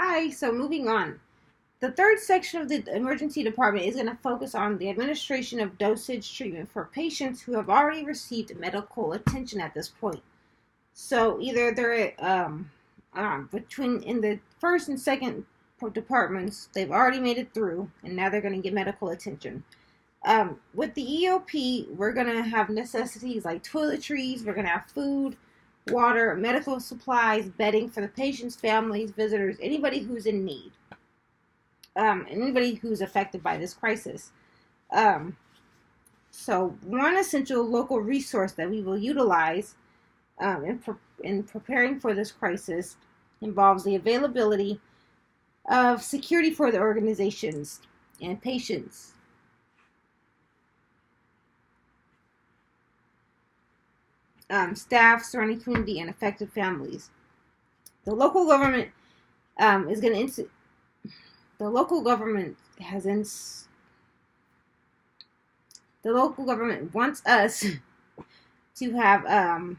Hi, so moving on. The third section of the emergency department is going to focus on the administration of dosage treatment for patients who have already received medical attention at this point. So either they're between in the first and second departments, they've already made it through, and now they're going to get medical attention. With the EOP, we're going to have necessities like toiletries, we're going to have food, water, medical supplies, bedding for the patients, families, visitors, anybody who's in need, anybody who's affected by this crisis. Um, so, one essential local resource that we will utilize in preparing for this crisis involves the availability of security for the organizations and patients. Staff, surrounding community, and affected families. The local government is going to. The local government has. The local government wants us to have.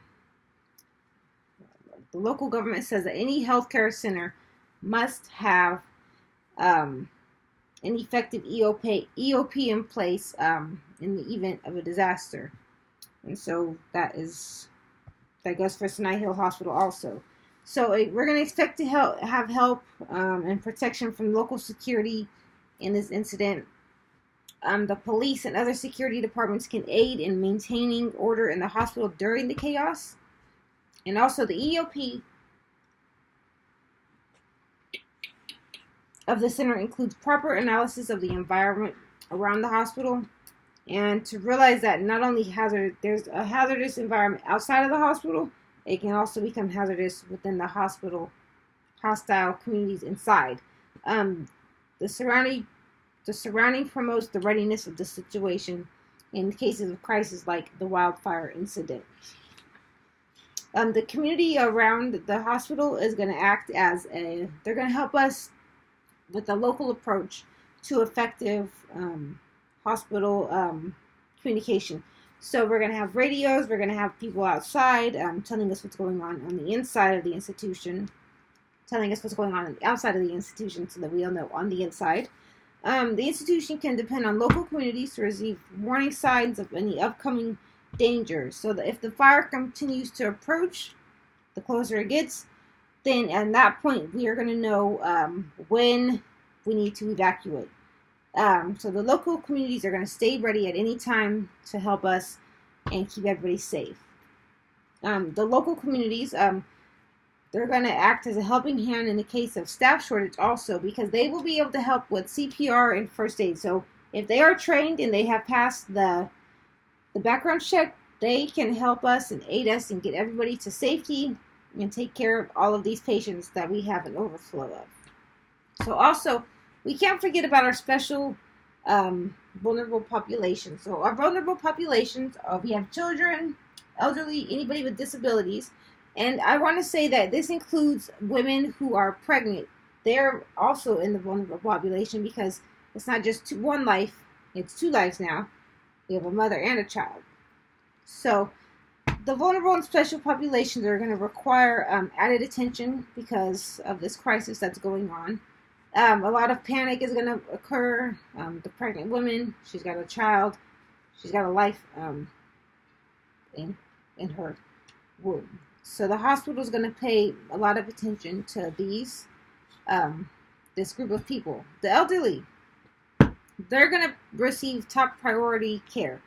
The local government says that any healthcare center must have an effective EOP in place in the event of a disaster. And so that goes for Sinai Hill Hospital also. So we're going to expect to have help and protection from local security in this incident. The police and other security departments can aid in maintaining order in the hospital during the chaos. And also the EOP of the center includes proper analysis of the environment around the hospital, and to realize that not only there's a hazardous environment outside of the hospital, it can also become hazardous within the hospital, hostile communities inside. The surrounding promotes the readiness of the situation in cases of crisis like the wildfire incident. The community around the hospital is going to act they're going to help us with a local approach to effective hospital communication. So we're going to have radios, we're going to have people outside telling us what's going on the inside of the institution, telling us what's going on the outside of the institution so that we'll know on the inside. The institution can depend on local communities to receive warning signs of any upcoming danger. So that if the fire continues to approach, the closer it gets, then at that point we are going to know when we need to evacuate. So the local communities are going to stay ready at any time to help us and keep everybody safe. The local communities, they're going to act as a helping hand in the case of staff shortage also, because they will be able to help with CPR and first aid. So if they are trained and they have passed the background check, they can help us and aid us and get everybody to safety and take care of all of these patients that we have an overflow of. So also, we can't forget about our special vulnerable populations. So our vulnerable populations, we have children, elderly, anybody with disabilities. And I want to say that this includes women who are pregnant. They're also in the vulnerable population because it's not just one life, it's two lives now. We have a mother and a child. So the vulnerable and special populations are going to require added attention because of this crisis that's going on. A lot of panic is going to occur. The pregnant woman, she's got a child, she's got a life in her womb. So the hospital is going to pay a lot of attention to this group of people. The elderly, they're going to receive top priority care.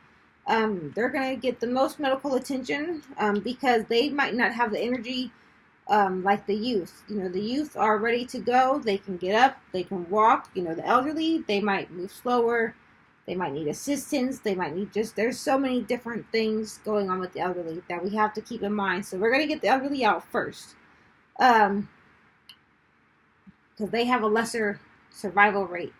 They're going to get the most medical attention because they might not have the energy like the youth. The youth are ready to go. They can get up. They can walk. The elderly, they might move slower. They might need assistance. They might need there's so many different things going on with the elderly that we have to keep in mind. So we're going to get the elderly out first because they have a lesser survival rate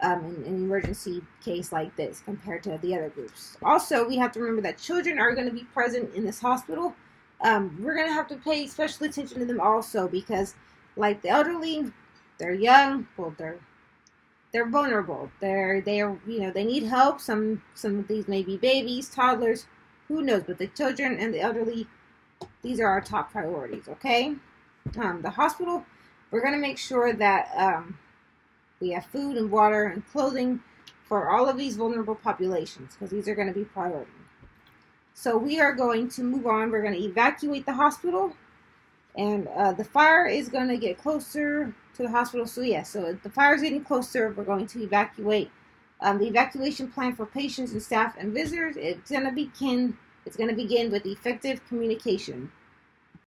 in an emergency case like this compared to the other groups. Also, we have to remember that children are going to be present in this hospital. We're going to have to pay special attention to them also because, like the elderly, they're young. Well, they're vulnerable. They need help. Some of these may be babies, toddlers, who knows? But the children and the elderly, these are our top priorities. Okay, the hospital we're going to make sure that we have food and water and clothing for all of these vulnerable populations, because these are going to be priority. So we are going to move on. We're going to evacuate the hospital, and the fire is going to get closer to the hospital. So so the fire is getting closer. We're going to evacuate. The evacuation plan for patients and staff and visitors, it's going to begin with effective communication.